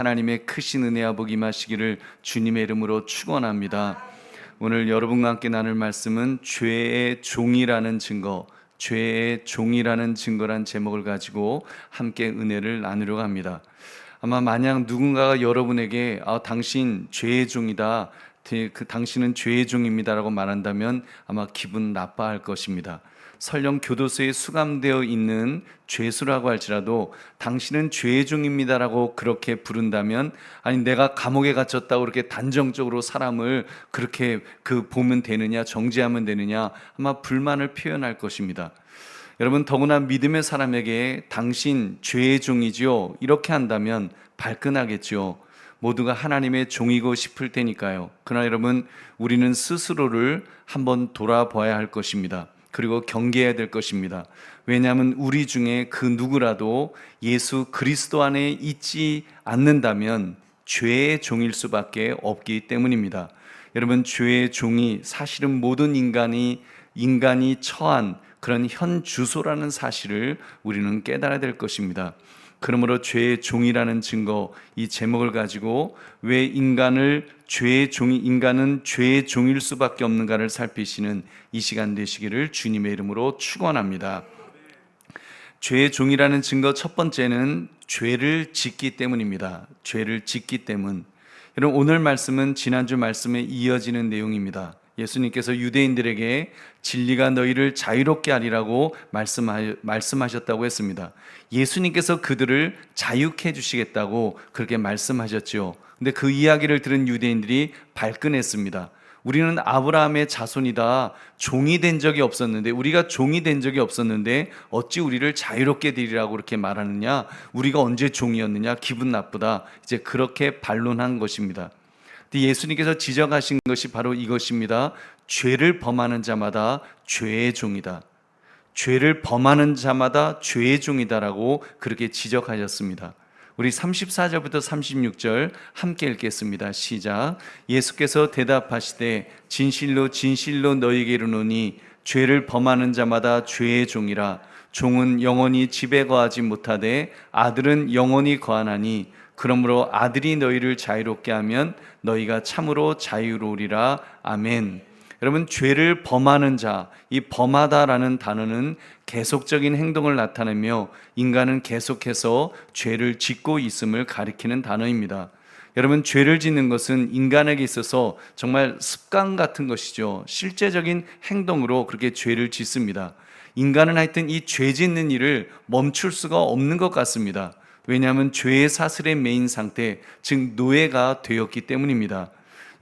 하나님의 크신 은혜와 복이 임하시기를 주님의 이름으로 축원합니다. 오늘 여러분과 함께 나눌 말씀은 죄의 종이라는 증거, 죄의 종이라는 증거란 제목을 가지고 함께 은혜를 나누려고 합니다. 아마 만약 누군가가 여러분에게 당신 죄의 종이다, 당신은 죄의 종입니다라고 말한다면 아마 기분 나빠할 것입니다. 설령 교도소에 수감되어 있는 죄수라고 할지라도 당신은 죄의 종입니다라고 그렇게 부른다면, 아니 내가 감옥에 갇혔다고 그렇게 단정적으로 사람을 그렇게 보면 되느냐, 정죄하면 되느냐, 아마 불만을 표현할 것입니다. 여러분, 더구나 믿음의 사람에게 당신 죄의 종이지요 이렇게 한다면 발끈하겠죠. 모두가 하나님의 종이고 싶을 테니까요. 그러나 여러분, 우리는 스스로를 한번 돌아봐야 할 것입니다. 그리고 경계해야 될 것입니다. 왜냐하면 우리 중에 그 누구라도 예수 그리스도 안에 있지 않는다면 죄의 종일 수밖에 없기 때문입니다. 여러분, 죄의 종이 사실은 모든 인간이 처한 그런 현 주소라는 사실을 우리는 깨달아야 될 것입니다. 그러므로 죄의 종이라는 증거, 이 제목을 가지고 왜 인간은 죄의 종일 수밖에 없는가를 살피시는 이 시간 되시기를 주님의 이름으로 축원합니다. 죄의 종이라는 증거 첫 번째는 죄를 짓기 때문입니다. 죄를 짓기 때문. 여러분, 오늘 말씀은 지난주 말씀에 이어지는 내용입니다. 예수님께서 유대인들에게 진리가 너희를 자유롭게 하리라고 말씀하셨다고 했습니다. 예수님께서 그들을 자유케 해주시겠다고 그렇게 말씀하셨죠. 근데 그 이야기를 들은 유대인들이 발끈했습니다. 우리는 아브라함의 자손이다. 우리가 종이 된 적이 없었는데 어찌 우리를 자유롭게 되리라고 그렇게 말하느냐? 우리가 언제 종이었느냐? 기분 나쁘다. 이제 그렇게 반론한 것입니다. 예수님께서 지적하신 것이 바로 이것입니다. 죄를 범하는 자마다 죄의 종이다. 죄를 범하는 자마다 죄의 종이다라고 그렇게 지적하셨습니다. 우리 34절부터 36절 함께 읽겠습니다. 시작. 예수께서 대답하시되 진실로 진실로 너희에게 이르노니 죄를 범하는 자마다 죄의 종이라. 종은 영원히 집에 거하지 못하되 아들은 영원히 거하나니 그러므로 아들이 너희를 자유롭게 하면 너희가 참으로 자유로우리라. 아멘. 여러분, 죄를 범하는 자, 이 범하다라는 단어는 계속적인 행동을 나타내며 인간은 계속해서 죄를 짓고 있음을 가리키는 단어입니다. 여러분, 죄를 짓는 것은 인간에게 있어서 정말 습관 같은 것이죠. 실제적인 행동으로 그렇게 죄를 짓습니다. 인간은 하여튼 이 죄 짓는 일을 멈출 수가 없는 것 같습니다. 왜냐하면 죄의 사슬에 매인 상태, 즉 노예가 되었기 때문입니다.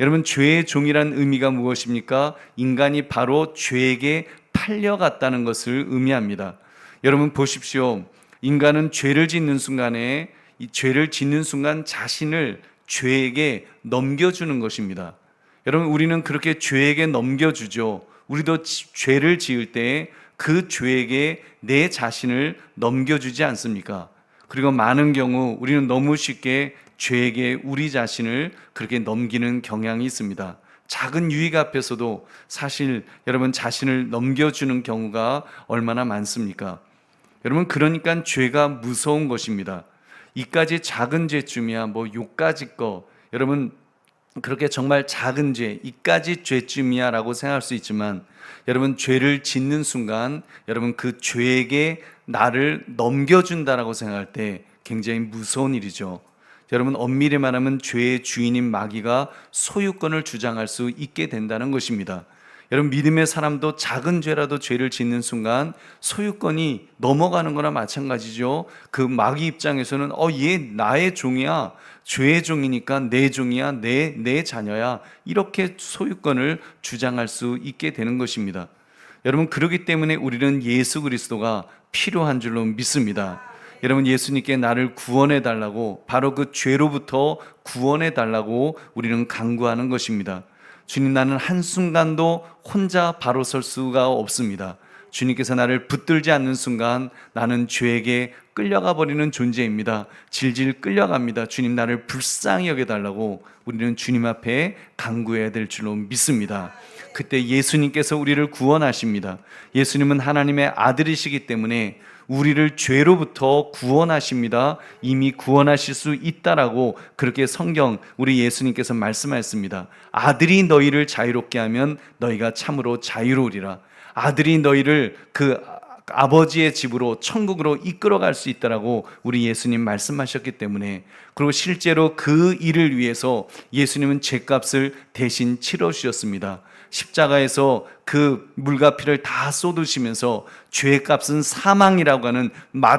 여러분, 죄의 종이란 의미가 무엇입니까? 인간이 바로 죄에게 팔려갔다는 것을 의미합니다. 여러분 보십시오. 인간은 죄를 짓는 순간에 이 죄를 짓는 순간 자신을 죄에게 넘겨주는 것입니다. 여러분, 우리는 그렇게 죄에게 넘겨주죠. 우리도 죄를 지을 때 그 죄에게 내 자신을 넘겨주지 않습니까? 그리고 많은 경우 우리는 너무 쉽게 죄에게 우리 자신을 그렇게 넘기는 경향이 있습니다. 작은 유익 앞에서도 사실 여러분 자신을 넘겨주는 경우가 얼마나 많습니까? 여러분, 그러니까 죄가 무서운 것입니다. 이까지 작은 죄쯤이야 요까지 거, 여러분 그렇게 정말 작은 죄, 이까지 죄쯤이야 라고 생각할 수 있지만 여러분, 죄를 짓는 순간 여러분 그 죄에게 나를 넘겨준다라고 생각할 때 굉장히 무서운 일이죠. 여러분, 엄밀히 말하면 죄의 주인인 마귀가 소유권을 주장할 수 있게 된다는 것입니다. 여러분, 믿음의 사람도 작은 죄라도 죄를 짓는 순간 소유권이 넘어가는 거나 마찬가지죠. 그 마귀 입장에서는 얘 나의 종이야, 죄의 종이니까 내 종이야, 내 자녀야, 이렇게 소유권을 주장할 수 있게 되는 것입니다. 여러분, 그렇기 때문에 우리는 예수 그리스도가 필요한 줄로 믿습니다. 여러분, 예수님께 나를 구원해 달라고, 바로 그 죄로부터 구원해 달라고 우리는 간구하는 것입니다. 주님, 나는 한순간도 혼자 바로 설 수가 없습니다. 주님께서 나를 붙들지 않는 순간 나는 죄에게 끌려가 버리는 존재입니다. 질질 끌려갑니다. 주님, 나를 불쌍히 여겨달라고 우리는 주님 앞에 간구해야 될 줄로 믿습니다. 그때 예수님께서 우리를 구원하십니다. 예수님은 하나님의 아들이시기 때문에 우리를 죄로부터 구원하십니다. 이미 구원하실 수 있다라고 그렇게 성경 우리 예수님께서 말씀하셨습니다. 아들이 너희를 자유롭게 하면 너희가 참으로 자유로우리라. 아들이 너희를 그 아버지의 집으로 천국으로 이끌어갈 수 있다라고 우리 예수님 말씀하셨기 때문에, 그리고 실제로 그 일을 위해서 예수님은 죄값을 대신 치러 주셨습니다. 십자가에서 그 물과 피를 다 쏟으시면서 죄값은 사망이라고 하는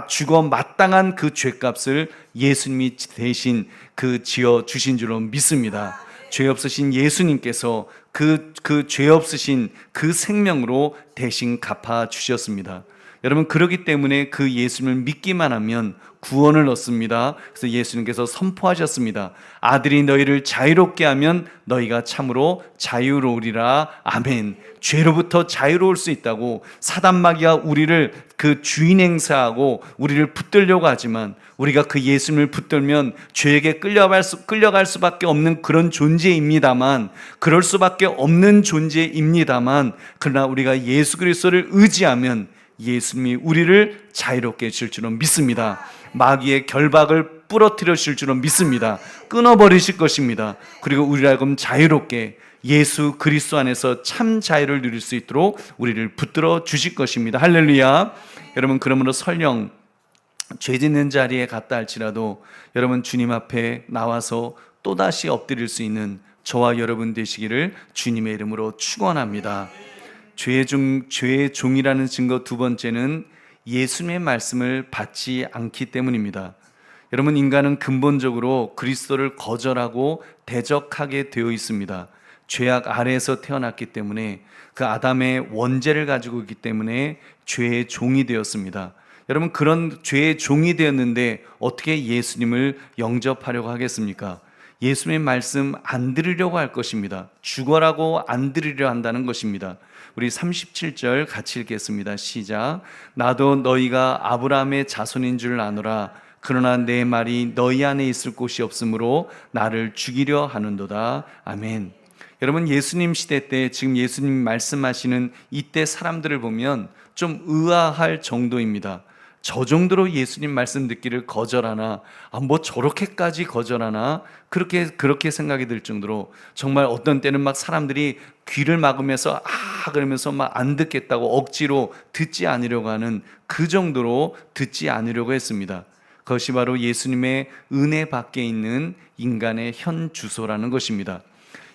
죽어 마땅한 그 죄값을 예수님이 대신 그 지어 주신 줄로 믿습니다. 죄 없으신 예수님께서 그 죄 없으신 그 생명으로 대신 갚아 주셨습니다. 여러분, 그렇기 때문에 그 예수님을 믿기만 하면 구원을 얻습니다. 그래서 예수님께서 선포하셨습니다. 아들이 너희를 자유롭게 하면 너희가 참으로 자유로우리라. 아멘. 죄로부터 자유로울 수 있다고 사단 마귀가 우리를 그 주인 행사하고 우리를 붙들려고 하지만, 우리가 그 예수님을 붙들면 죄에게 끌려갈 수밖에 없는 그런 존재입니다만, 그럴 수밖에 없는 존재입니다만, 그러나 우리가 예수 그리스도를 의지하면 예수님이 우리를 자유롭게 해줄 줄은 믿습니다. 마귀의 결박을 부러뜨려 주실 줄은 믿습니다. 끊어버리실 것입니다. 그리고 우리를 하여금 자유롭게 예수 그리스도 안에서 참 자유를 누릴 수 있도록 우리를 붙들어 주실 것입니다. 할렐루야. 여러분, 그러므로 설령 죄 짓는 자리에 갔다 할지라도 여러분, 주님 앞에 나와서 또다시 엎드릴 수 있는 저와 여러분 되시기를 주님의 이름으로 축원합니다. 죄의 종이라는 증거 두 번째는 예수님의 말씀을 받지 않기 때문입니다. 여러분, 인간은 근본적으로 그리스도를 거절하고 대적하게 되어 있습니다. 죄악 아래에서 태어났기 때문에, 그 아담의 원죄를 가지고 있기 때문에 죄의 종이 되었습니다. 여러분, 그런 죄의 종이 되었는데 어떻게 예수님을 영접하려고 하겠습니까? 예수님의 말씀 안 들으려고 할 것입니다. 죽어라고 안 들으려 한다는 것입니다. 우리 37절 같이 읽겠습니다. 시작. 나도 너희가 아브라함의 자손인 줄 아노라. 그러나 내 말이 너희 안에 있을 곳이 없으므로 나를 죽이려 하는도다. 아멘. 여러분, 예수님 시대 때 지금 예수님 말씀하시는 이때 사람들을 보면 좀 의아할 정도입니다. 저 정도로 예수님 말씀 듣기를 거절하나, 뭐 저렇게까지 거절하나, 그렇게 생각이 들 정도로, 정말 어떤 때는 막 사람들이 귀를 막으면서 그러면서 막 안 듣겠다고 억지로 듣지 않으려고 하는 그 정도로 듣지 않으려고 했습니다. 그것이 바로 예수님의 은혜 밖에 있는 인간의 현 주소라는 것입니다.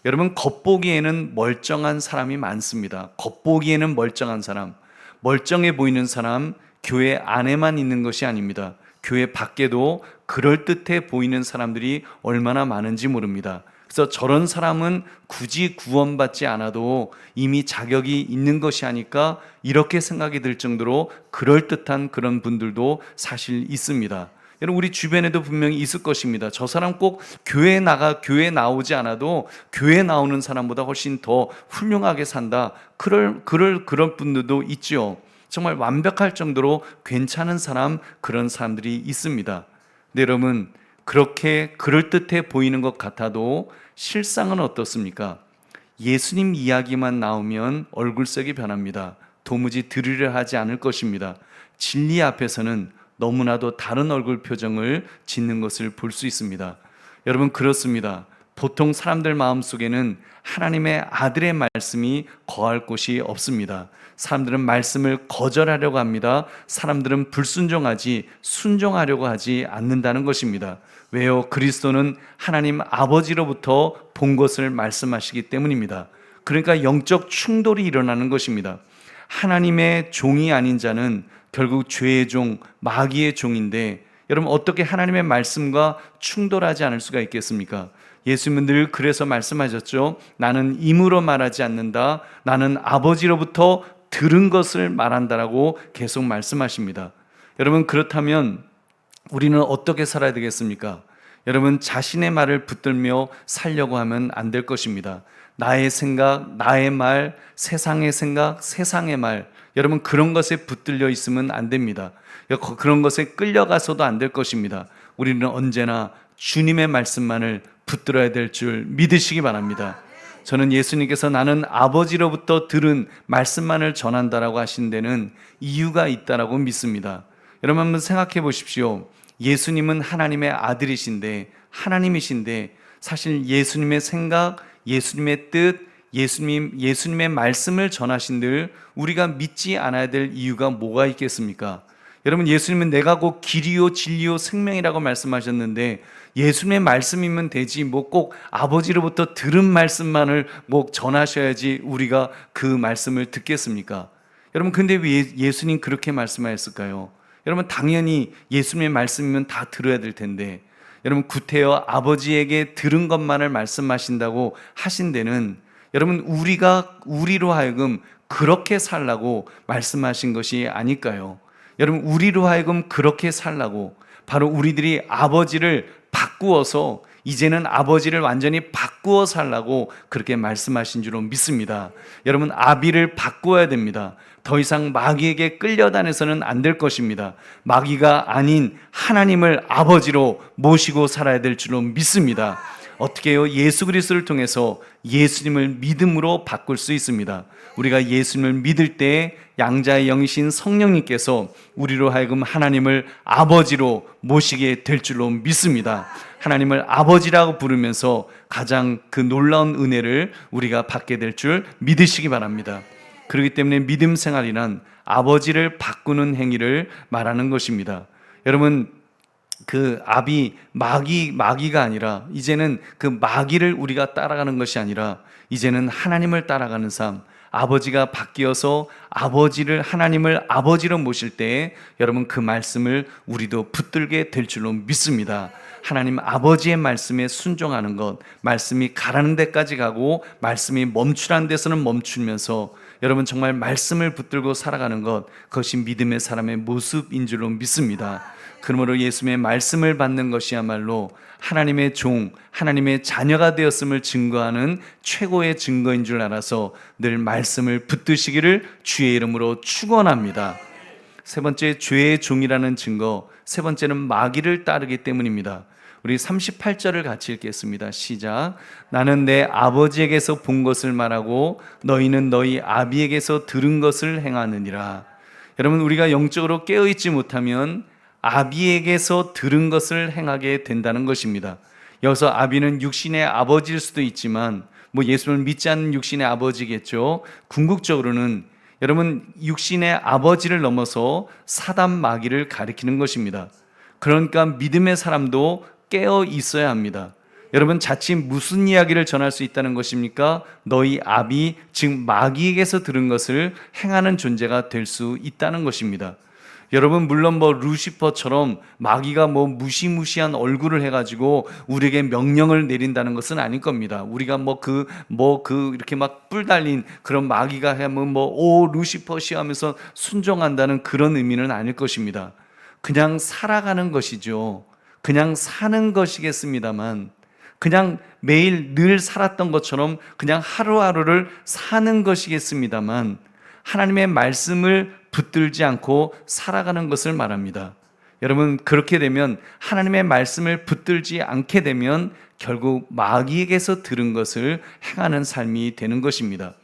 여러분, 겉보기에는 멀쩡한 사람이 많습니다. 겉보기에는 멀쩡한 사람, 멀쩡해 보이는 사람, 교회 안에만 있는 것이 아닙니다. 교회 밖에도 그럴듯해 보이는 사람들이 얼마나 많은지 모릅니다. 그래서 저런 사람은 굳이 구원받지 않아도 이미 자격이 있는 것이 아닐까, 이렇게 생각이 들 정도로 그럴듯한 그런 분들도 사실 있습니다. 여러분, 우리 주변에도 분명히 있을 것입니다. 저 사람 꼭 교회 나오지 않아도 교회 나오는 사람보다 훨씬 더 훌륭하게 산다. 그런 분들도 있죠. 정말 완벽할 정도로 괜찮은 사람, 그런 사람들이 있습니다. 근데 여러분, 그렇게 그럴듯해 보이는 것 같아도 실상은 어떻습니까? 예수님 이야기만 나오면 얼굴색이 변합니다. 도무지 들으려 하지 않을 것입니다. 진리 앞에서는 너무나도 다른 얼굴 표정을 짓는 것을 볼 수 있습니다. 여러분, 그렇습니다. 보통 사람들 마음속에는 하나님의 아들의 말씀이 거할 곳이 없습니다. 사람들은 말씀을 거절하려고 합니다. 사람들은 불순종하지 순종하려고 하지 않는다는 것입니다. 왜요? 그리스도는 하나님 아버지로부터 본 것을 말씀하시기 때문입니다. 그러니까 영적 충돌이 일어나는 것입니다. 하나님의 종이 아닌 자는 결국 죄의 종, 마귀의 종인데, 여러분, 어떻게 하나님의 말씀과 충돌하지 않을 수가 있겠습니까? 예수님은 늘 그래서 말씀하셨죠. 나는 임으로 말하지 않는다. 나는 아버지로부터 들은 것을 말한다라고 계속 말씀하십니다. 여러분, 그렇다면 우리는 어떻게 살아야 되겠습니까? 여러분, 자신의 말을 붙들며 살려고 하면 안 될 것입니다. 나의 생각, 나의 말, 세상의 생각, 세상의 말, 여러분, 그런 것에 붙들려 있으면 안 됩니다. 그런 것에 끌려가서도 안 될 것입니다. 우리는 언제나 주님의 말씀만을 붙들어야 될 줄 믿으시기 바랍니다. 저는 예수님께서 나는 아버지로부터 들은 말씀만을 전한다라고 하신 데는 이유가 있다라고 믿습니다. 여러분 한번 생각해 보십시오. 예수님은 하나님의 아들이신데, 하나님이신데, 사실 예수님의 생각, 예수님의 뜻, 예수님의 말씀을 전하신들 우리가 믿지 않아야 될 이유가 뭐가 있겠습니까? 여러분, 예수님은 내가 곧 길이요 진리요 생명이라고 말씀하셨는데, 예수님의 말씀이면 되지 뭐 꼭 아버지로부터 들은 말씀만을 뭐 전하셔야지 우리가 그 말씀을 듣겠습니까? 여러분, 근데 왜 예수님 그렇게 말씀하셨을까요? 여러분, 당연히 예수님의 말씀이면 다 들어야 될 텐데, 여러분, 구태여 아버지에게 들은 것만을 말씀하신다고 하신 데는, 여러분, 우리로 하여금 그렇게 살라고 말씀하신 것이 아닐까요? 여러분, 우리로 하여금 그렇게 살라고, 바로 우리들이 아버지를 바꾸어서 이제는 아버지를 완전히 바꾸어 살라고 그렇게 말씀하신 줄로 믿습니다. 여러분, 아비를 바꾸어야 됩니다. 더 이상 마귀에게 끌려다녀서는 안 될 것입니다. 마귀가 아닌 하나님을 아버지로 모시고 살아야 될 줄로 믿습니다. 어떻게 해요? 예수 그리스도를 통해서 예수님을 믿음으로 바꿀 수 있습니다. 우리가 예수님을 믿을 때 양자의 영이신 성령님께서 우리로 하여금 하나님을 아버지로 모시게 될 줄로 믿습니다. 하나님을 아버지라고 부르면서 가장 그 놀라운 은혜를 우리가 받게 될 줄 믿으시기 바랍니다. 그렇기 때문에 믿음 생활이란 아버지를 바꾸는 행위를 말하는 것입니다. 여러분, 그 아비 마귀가 아니라 이제는 그 마귀를 우리가 따라가는 것이 아니라 이제는 하나님을 따라가는 삶, 아버지가 바뀌어서 하나님을 아버지로 모실 때에 여러분 그 말씀을 우리도 붙들게 될 줄로 믿습니다. 하나님 아버지의 말씀에 순종하는 것, 말씀이 가라는 데까지 가고 말씀이 멈추라는 데서는 멈추면서 여러분 정말 말씀을 붙들고 살아가는 것, 그것이 믿음의 사람의 모습인 줄로 믿습니다. 그러므로 예수님의 말씀을 받는 것이야말로 하나님의 종, 하나님의 자녀가 되었음을 증거하는 최고의 증거인 줄 알아서 늘 말씀을 붙드시기를 주의 이름으로 축원합니다. 세 번째, 죄의 종이라는 증거, 세 번째는 마귀를 따르기 때문입니다. 우리 38절을 같이 읽겠습니다. 시작. 나는 내 아버지에게서 본 것을 말하고 너희는 너희 아비에게서 들은 것을 행하느니라. 여러분, 우리가 영적으로 깨어있지 못하면 아비에게서 들은 것을 행하게 된다는 것입니다. 여기서 아비는 육신의 아버지일 수도 있지만 뭐 예수를 믿지 않는 육신의 아버지겠죠. 궁극적으로는 여러분 육신의 아버지를 넘어서 사단 마귀를 가리키는 것입니다. 그러니까 믿음의 사람도 깨어 있어야 합니다. 여러분, 자칫 무슨 이야기를 전할 수 있다는 것입니까? 너희 아비, 즉 마귀에게서 들은 것을 행하는 존재가 될 수 있다는 것입니다. 여러분, 물론 루시퍼처럼 마귀가 무시무시한 얼굴을 해가지고 우리에게 명령을 내린다는 것은 아닐 겁니다. 우리가 이렇게 막 뿔 달린 그런 마귀가 하면 오 루시퍼시 하면서 순종한다는 그런 의미는 아닐 것입니다. 그냥 살아가는 것이죠. 그냥 사는 것이겠습니다만, 그냥 매일 늘 살았던 것처럼 그냥 하루하루를 사는 것이겠습니다만, 하나님의 말씀을 붙들지 않고 살아가는 것을 말합니다. 여러분, 그렇게 되면 하나님의 말씀을 붙들지 않게 되면 결국 마귀에게서 들은 것을 행하는 삶이 되는 것입니다.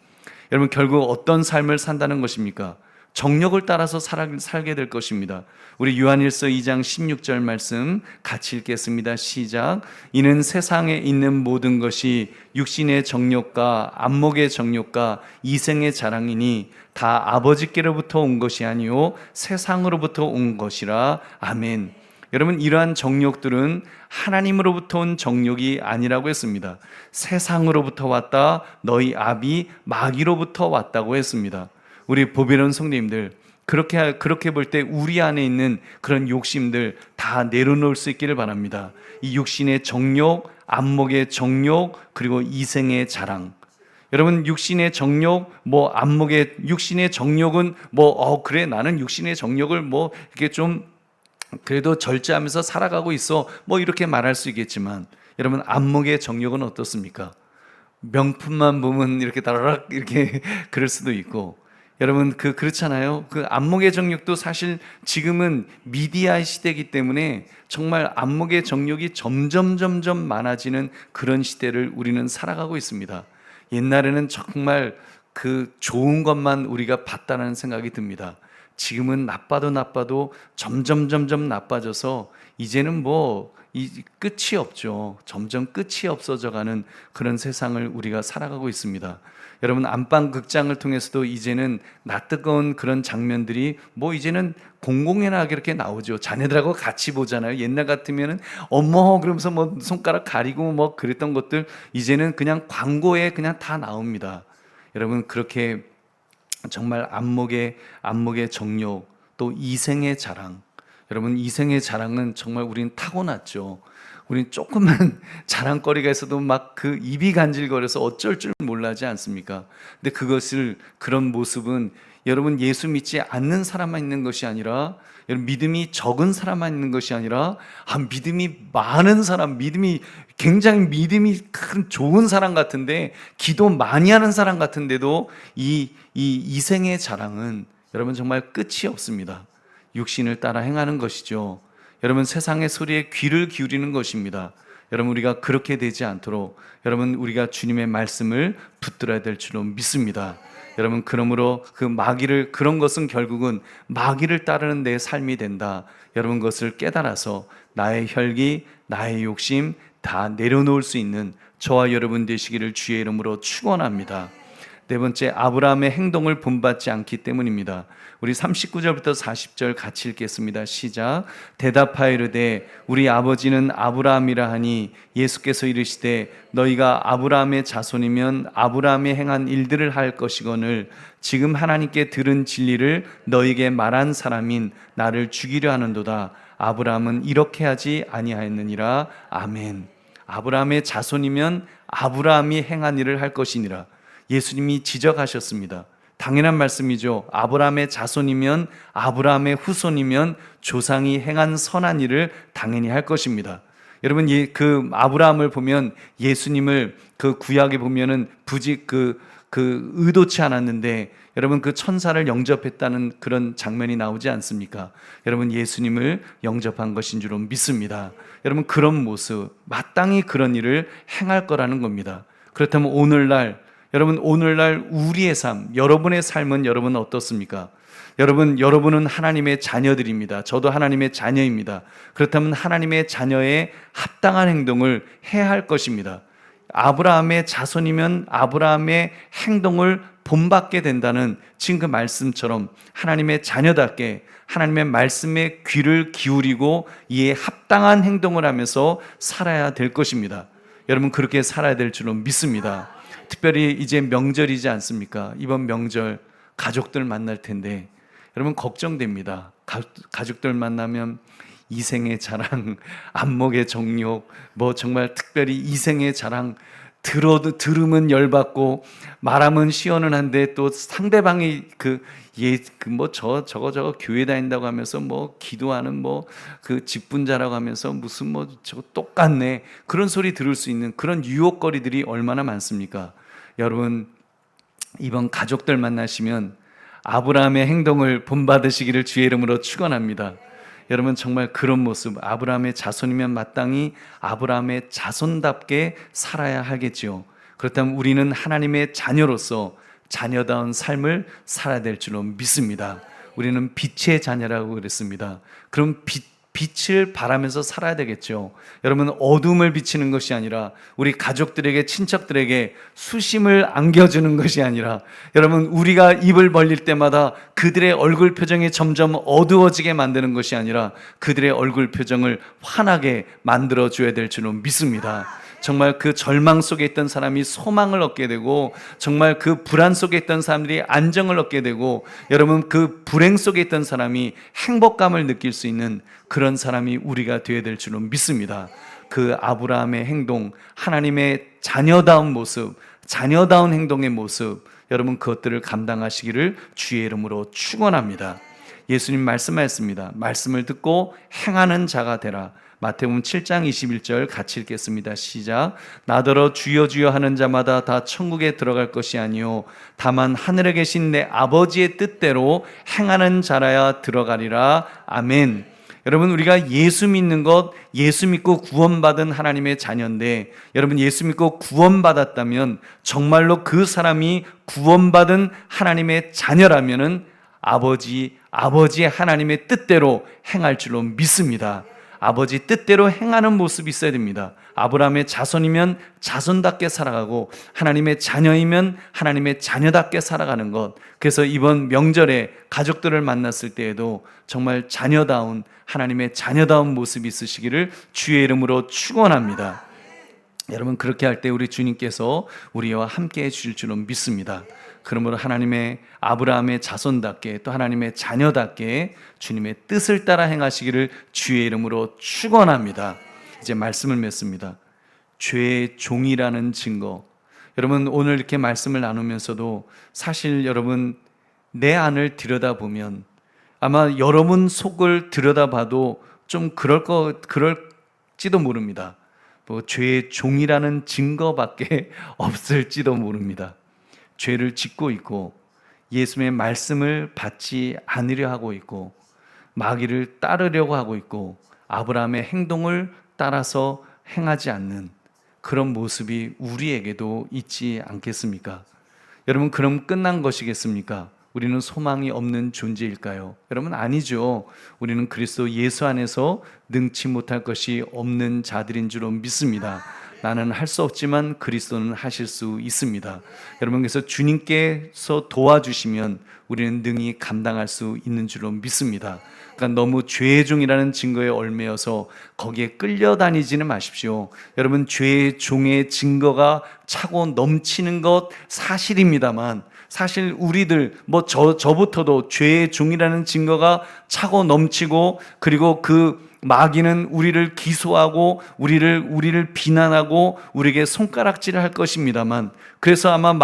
여러분, 결국 어떤 삶을 산다는 것입니까? 정욕을 따라서 살게 될 것입니다. 우리 요한일서 2장 16절 말씀 같이 읽겠습니다. 시작. 이는 세상에 있는 모든 것이 육신의 정욕과 안목의 정욕과 이생의 자랑이니 다 아버지께로부터 온 것이 아니요 세상으로부터 온 것이라. 아멘. 여러분, 이러한 정욕들은 하나님으로부터 온 정욕이 아니라고 했습니다. 세상으로부터 왔다, 너희 아비 마귀로부터 왔다고 했습니다. 우리 보배로운 성도님들, 그렇게 볼 때 우리 안에 있는 그런 욕심들 다 내려놓을 수 있기를 바랍니다. 이 육신의 정욕, 안목의 정욕, 그리고 이생의 자랑. 여러분, 육신의 정욕, 육신의 정욕은 그래, 나는 육신의 정욕을 이렇게 좀 그래도 절제하면서 살아가고 있어, 이렇게 말할 수 있겠지만, 여러분, 안목의 정욕은 어떻습니까? 명품만 보면 이렇게 다라락 이렇게 그럴 수도 있고, 여러분, 그렇잖아요. 그 안목의 정욕도 사실 지금은 미디어의 시대이기 때문에 정말 안목의 정욕이 점점 많아지는 그런 시대를 우리는 살아가고 있습니다. 옛날에는 정말 그 좋은 것만 우리가 봤다는 생각이 듭니다. 지금은 나빠도 점점 나빠져서 이제는 이 끝이 없죠. 점점 끝이 없어져가는 그런 세상을 우리가 살아가고 있습니다. 여러분, 안방 극장을 통해서도 이제는 낯뜨거운 그런 장면들이 이제는 공공연하게 이렇게 나오죠. 자녀들하고 같이 보잖아요. 옛날 같으면은 어머 그러면서 손가락 가리고 그랬던 것들 이제는 그냥 광고에 그냥 다 나옵니다. 여러분, 그렇게 정말 안목의 정욕, 또 이생의 자랑. 여러분, 이생의 자랑은 정말 우리는 타고났죠. 우리는 조금만 자랑거리가 있어도 그 입이 간질거려서 어쩔 줄 몰라하지 않습니까? 근데 그런 모습은 여러분, 예수 믿지 않는 사람만 있는 것이 아니라, 여러분, 믿음이 적은 사람만 있는 것이 아니라, 믿음이 많은 사람, 굉장히 믿음이 큰 좋은 사람 같은데, 기도 많이 하는 사람 같은데도 이 이생의 자랑은 여러분 정말 끝이 없습니다. 육신을 따라 행하는 것이죠. 여러분, 세상의 소리에 귀를 기울이는 것입니다. 여러분, 우리가 그렇게 되지 않도록 여러분, 우리가 주님의 말씀을 붙들어야 될 줄로 믿습니다. 여러분, 그러므로 그런 것은 결국은 마귀를 따르는 내 삶이 된다. 여러분, 그것을 깨달아서 나의 혈기, 나의 욕심 다 내려놓을 수 있는 저와 여러분 되시기를 주의 이름으로 축원합니다. 네 번째, 아브라함의 행동을 본받지 않기 때문입니다. 우리 39절부터 40절 같이 읽겠습니다. 시작. 대답하이르되 우리 아버지는 아브라함이라 하니 예수께서 이르시되 너희가 아브라함의 자손이면 아브라함이 행한 일들을 할 것이거늘 지금 하나님께 들은 진리를 너희에게 말한 사람인 나를 죽이려 하는도다. 아브라함은 이렇게 하지 아니하였느니라. 아멘. 아브라함의 자손이면 아브라함이 행한 일을 할 것이니라. 예수님이 지적하셨습니다. 당연한 말씀이죠. 아브라함의 자손이면, 아브라함의 후손이면 조상이 행한 선한 일을 당연히 할 것입니다. 여러분, 아브라함을 보면 예수님을 구약에 보면은 의도치 않았는데 여러분, 천사를 영접했다는 그런 장면이 나오지 않습니까? 여러분, 예수님을 영접한 것인 줄로 믿습니다. 여러분, 그런 모습, 마땅히 그런 일을 행할 거라는 겁니다. 그렇다면 오늘날 우리의 삶, 여러분의 삶은 여러분 어떻습니까? 여러분은 하나님의 자녀들입니다. 저도 하나님의 자녀입니다. 그렇다면 하나님의 자녀의 합당한 행동을 해야 할 것입니다. 아브라함의 자손이면 아브라함의 행동을 본받게 된다는 지금 그 말씀처럼 하나님의 자녀답게 하나님의 말씀에 귀를 기울이고 이에 합당한 행동을 하면서 살아야 될 것입니다. 여러분, 그렇게 살아야 될 줄로 믿습니다. 특별히 이제 명절이지 않습니까? 이번 명절 가족들 만날 텐데 여러분, 걱정됩니다. 가족들 만나면 이생의 자랑, 안목의 정욕, 정말 특별히 이생의 자랑 들으면 열받고 말하면 시원은 한데 또 상대방이 저거 교회 다닌다고 하면서 기도하는 직분자라고 하면서 무슨 저거 똑같네, 그런 소리 들을 수 있는 그런 유혹거리들이 얼마나 많습니까? 여러분, 이번 가족들 만나시면 아브라함의 행동을 본받으시기를 주의 이름으로 축원합니다. 여러분, 정말 그런 모습, 아브라함의 자손이면 마땅히 아브라함의 자손답게 살아야 하겠지요. 그렇다면 우리는 하나님의 자녀로서 자녀다운 삶을 살아야 될 줄로 믿습니다. 우리는 빛의 자녀라고 그랬습니다. 그럼 빛을 바라면서 살아야 되겠죠. 여러분, 어둠을 비치는 것이 아니라 우리 가족들에게, 친척들에게 수심을 안겨주는 것이 아니라 여러분, 우리가 입을 벌릴 때마다 그들의 얼굴 표정이 점점 어두워지게 만드는 것이 아니라 그들의 얼굴 표정을 환하게 만들어줘야 될 줄로 믿습니다. 정말 그 절망 속에 있던 사람이 소망을 얻게 되고, 정말 그 불안 속에 있던 사람들이 안정을 얻게 되고, 여러분, 그 불행 속에 있던 사람이 행복감을 느낄 수 있는 그런 사람이 우리가 되어야 될 줄로 믿습니다. 그 아브라함의 행동, 하나님의 자녀다운 모습, 자녀다운 행동의 모습, 여러분, 그것들을 감당하시기를 주의 이름으로 축원합니다. 예수님 말씀하셨습니다. 말씀을 듣고 행하는 자가 되라. 마태복음 7장 21절 같이 읽겠습니다. 시작. 나더러 주여 주여 하는 자마다 다 천국에 들어갈 것이 아니요 다만 하늘에 계신 내 아버지의 뜻대로 행하는 자라야 들어가리라. 아멘. 여러분, 우리가 예수 믿는 것, 예수 믿고 구원받은 하나님의 자녀인데, 여러분, 예수 믿고 구원받았다면 정말로 그 사람이 구원받은 하나님의 자녀라면은 아버지 하나님의 뜻대로 행할 줄로 믿습니다. 아버지 뜻대로 행하는 모습이 있어야 됩니다. 아브라함의 자손이면 자손답게 살아가고 하나님의 자녀이면 하나님의 자녀답게 살아가는 것. 그래서 이번 명절에 가족들을 만났을 때에도 정말 자녀다운 하나님의 자녀다운 모습이 있으시기를 주의 이름으로 축원합니다. 여러분, 그렇게 할 때 우리 주님께서 우리와 함께 해 주실 줄로 믿습니다. 그러므로 하나님의 아브라함의 자손답게 또 하나님의 자녀답게 주님의 뜻을 따라 행하시기를 주의 이름으로 축원합니다. 이제 말씀을 맺습니다. 죄의 종이라는 증거. 여러분, 오늘 이렇게 말씀을 나누면서도 사실 여러분 내 안을 들여다보면 아마 여러분 속을 들여다봐도 좀 그럴지도 모릅니다. 뭐 죄의 종이라는 증거밖에 없을지도 모릅니다. 죄를 짓고 있고 예수님의 말씀을 받지 않으려 하고 있고 마귀를 따르려고 하고 있고 아브라함의 행동을 따라서 행하지 않는 그런 모습이 우리에게도 있지 않겠습니까? 여러분, 그럼 끝난 것이겠습니까? 우리는 소망이 없는 존재일까요? 여러분, 아니죠. 우리는 그리스도 예수 안에서 능치 못할 것이 없는 자들인 줄로 믿습니다. 나는 할 수 없지만 그리스도는 하실 수 있습니다. 여러분, 그래서 주님께서 도와주시면 우리는 능히 감당할 수 있는 줄로 믿습니다. 그러니까 너무 죄의 종이라는 증거에 얽매여서 거기에 끌려다니지는 마십시오. 여러분, 죄의 종의 증거가 차고 넘치는 것 사실입니다만 사실 우리들 저부터도 죄의 종이라는 증거가 차고 넘치고 그리고 그 마귀는 우리를 기소하고 우리를 비난하고 우리에게 손가락질을 할 것입니다만 그래서 아마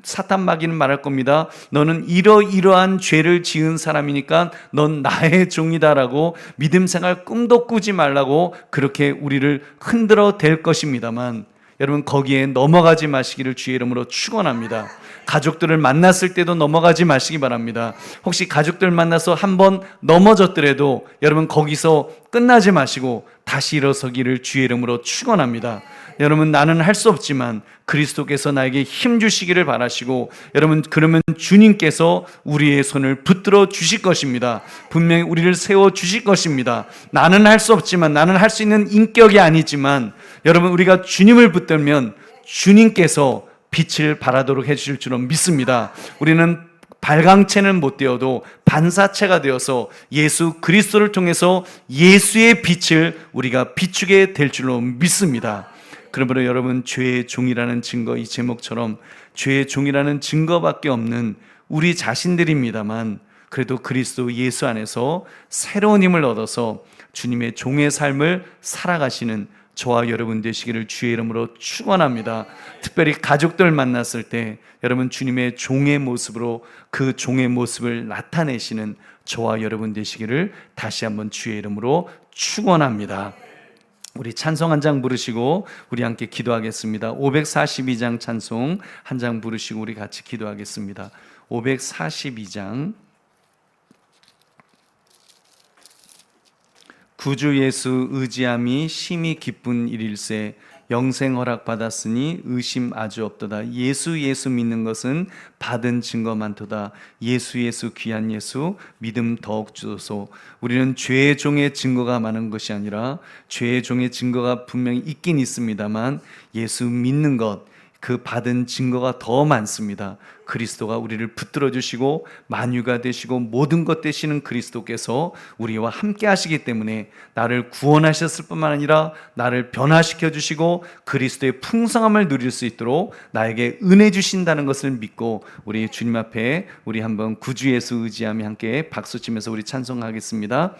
사탄 마귀는 말할 겁니다. 너는 이러이러한 죄를 지은 사람이니까 넌 나의 종이다라고 믿음 생활 꿈도 꾸지 말라고 그렇게 우리를 흔들어 댈 것입니다만 여러분, 거기에 넘어가지 마시기를 주의 이름으로 축원합니다. 가족들을 만났을 때도 넘어가지 마시기 바랍니다. 혹시 가족들 만나서 한번 넘어졌더라도 여러분 거기서 끝나지 마시고 다시 일어서기를 주의 이름으로 축원합니다. 여러분, 나는 할 수 없지만 그리스도께서 나에게 힘 주시기를 바라시고 여러분, 그러면 주님께서 우리의 손을 붙들어 주실 것입니다. 분명히 우리를 세워 주실 것입니다. 나는 할 수 없지만 나는 할 수 있는 인격이 아니지만 여러분, 우리가 주님을 붙들면 주님께서 빛을 발하도록 해주실 줄은 믿습니다. 우리는 발광체는 못 되어도 반사체가 되어서 예수 그리스도를 통해서 예수의 빛을 우리가 비추게 될 줄로 믿습니다. 그러므로 여러분, 죄의 종이라는 증거, 이 제목처럼 죄의 종이라는 증거밖에 없는 우리 자신들입니다만 그래도 그리스도 예수 안에서 새로운 힘을 얻어서 주님의 종의 삶을 살아가시는 저와 여러분 되시기를 주의 이름으로 축원합니다. 특별히 가족들 만났을 때 여러분 주님의 종의 모습으로 그 종의 모습을 나타내시는 저와 여러분 되시기를 다시 한번 주의 이름으로 축원합니다. 우리 찬송 한 장 부르시고 우리 함께 기도하겠습니다. 542장 찬송 한 장 부르시고 우리 같이 기도하겠습니다. 542장. 구주 예수 의지함이 심히 기쁜 일일세 영생 허락 받았으니 의심 아주 없도다. 예수 믿는 것은 받은 증거 많도다. 예수 귀한 예수 믿음 더욱 주소서. 우리는 죄의 종의 증거가 많은 것이 아니라 죄의 종의 증거가 분명히 있긴 있습니다만 예수 믿는 것, 그 받은 증거가 더 많습니다. 그리스도가 우리를 붙들어 주시고 만유가 되시고 모든 것 되시는 그리스도께서 우리와 함께 하시기 때문에 나를 구원하셨을 뿐만 아니라 나를 변화시켜 주시고 그리스도의 풍성함을 누릴 수 있도록 나에게 은혜 주신다는 것을 믿고 우리 주님 앞에 우리 한번 구주 예수 의지하며 함께 박수치면서 우리 찬송하겠습니다.